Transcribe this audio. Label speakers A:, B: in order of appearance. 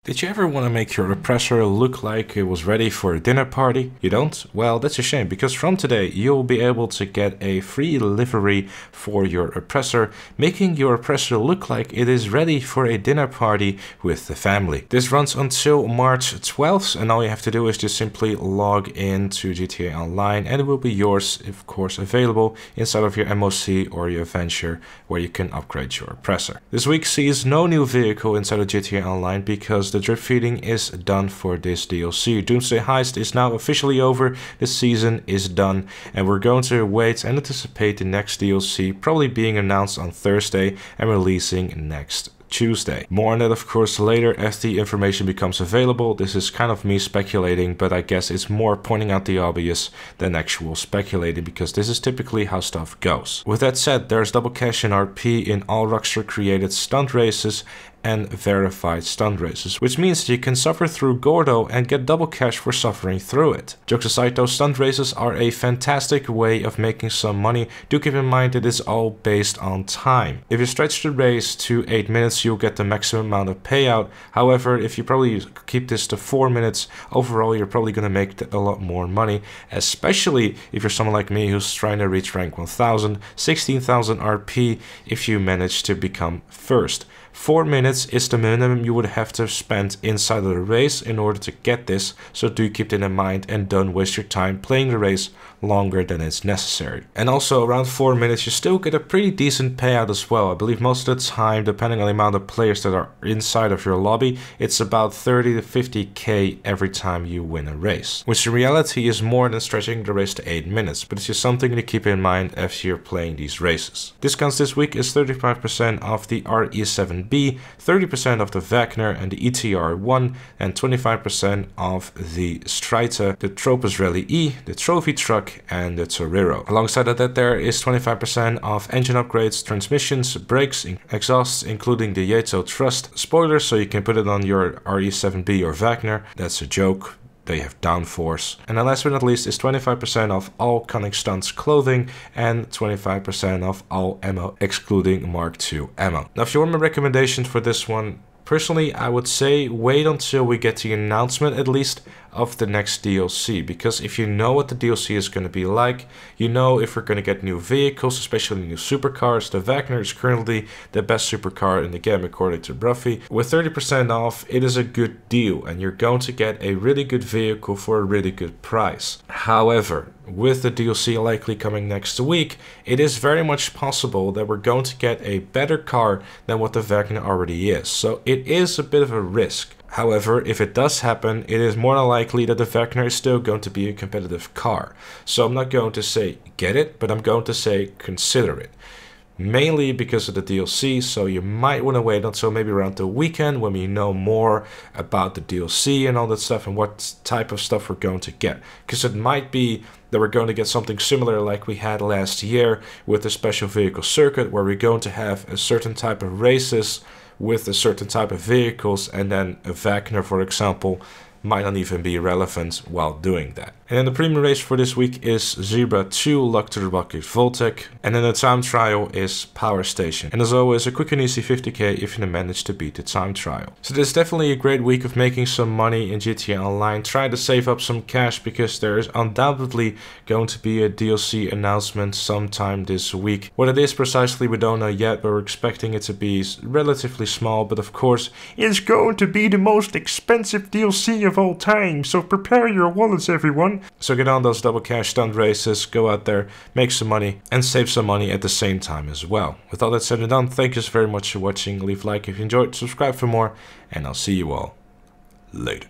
A: Did you ever want to make your oppressor look like it was ready for a dinner party? You don't? Well, that's a shame, because from today you'll be able to get a free livery for your oppressor, making your oppressor look like it is ready for a dinner party with the family. This runs until March 12th, and all you have to do is just simply log in to GTA Online, and it will be yours, of course, available inside of your MOC or your Vagner, where you can upgrade your oppressor. This week sees no new vehicle inside of GTA Online because the drip feeding is done for this DLC. Doomsday Heist is now officially over, the season is done, and we're going to wait and anticipate the next DLC probably being announced on Thursday and releasing next Tuesday. More on that, of course, later as the information becomes available. This is kind of me speculating, but I guess it's more pointing out the obvious than actual speculating, because this is typically how stuff goes. With that said, there's double cash in RP in all Rockstar created stunt races and verified stunt races, which means that you can suffer through Gordo and get double cash for suffering through it. Jokes aside though, stunt races are a fantastic way of making some money. Do keep in mind that it's all based on time. If you stretch the race to 8 minutes, you'll get the maximum amount of payout. However, if you probably keep this to 4 minutes, overall you're probably going to make a lot more money, especially if you're someone like me who's trying to reach rank 1000, 16,000 RP if you manage to become first. 4 minutes is the minimum you would have to spend inside of the race in order to get this, so do keep that in mind and don't waste your time playing the race longer than is necessary. And also around 4 minutes you still get a pretty decent payout as well. I believe most of the time, depending on the amount of players that are inside of your lobby, it's about 30 to 50k every time you win a race, which in reality is more than stretching the race to 8 minutes, but it's just something to keep in mind as you're playing these races. Discounts this week is 35% off the RE7B, 30% off the Vagner and the ETR1, and 25% off the Strita, the Tropus Rally E, the Trophy Truck, and the Torero. Alongside of that, there is 25% off engine upgrades, transmissions, brakes, exhausts, including the Yato Trust spoilers, so you can put it on your RE7B or Vagner. That's a joke. They have downforce. And then last but not least is 25% off all Cunning Stunts clothing and 25% off all ammo, excluding Mark II ammo. Now, if you want my recommendation for this one, personally, I would say wait until we get the announcement at least of the next DLC, because if you know what the DLC is going to be like, you know if we're going to get new vehicles, especially new supercars. The Vagner is currently the best supercar in the game according to Bruffy. With 30% off, it is a good deal and you're going to get a really good vehicle for a really good price. However, with the DLC likely coming next week, it is very much possible that we're going to get a better car than what the Vagner already is. So it is a bit of a risk. However, if it does happen, it is more than likely that the Vagner is still going to be a competitive car. So I'm not going to say get it, but I'm going to say consider it. Mainly because of the DLC, so you might want to wait until maybe around the weekend when we know more about the DLC and all that stuff and what type of stuff we're going to get. Because it might be that we're going to get something similar like we had last year with the special vehicle circuit, where we're going to have a certain type of races with a certain type of vehicles, and then a Vagner, for example, might not even be relevant while doing that. And then the premium race for this week is Zebra 2 Luck to the Bucket Voltec, and then the time trial is Power Station. And as always, a quick and easy 50k if you manage to beat the time trial. So this is definitely a great week of making some money in GTA Online. Try to save up some cash because there is undoubtedly going to be a DLC announcement sometime this week. What it is precisely we don't know yet, but we're expecting it to be relatively small, but of course it's going to be the most expensive DLC of all time, so prepare your wallets everyone. So get on those double cash stunt races, go out there, make some money, and save some money at the same time as well. With all that said and done, thank you very much for watching. Leave a like if you enjoyed, subscribe for more, and I'll see you all later.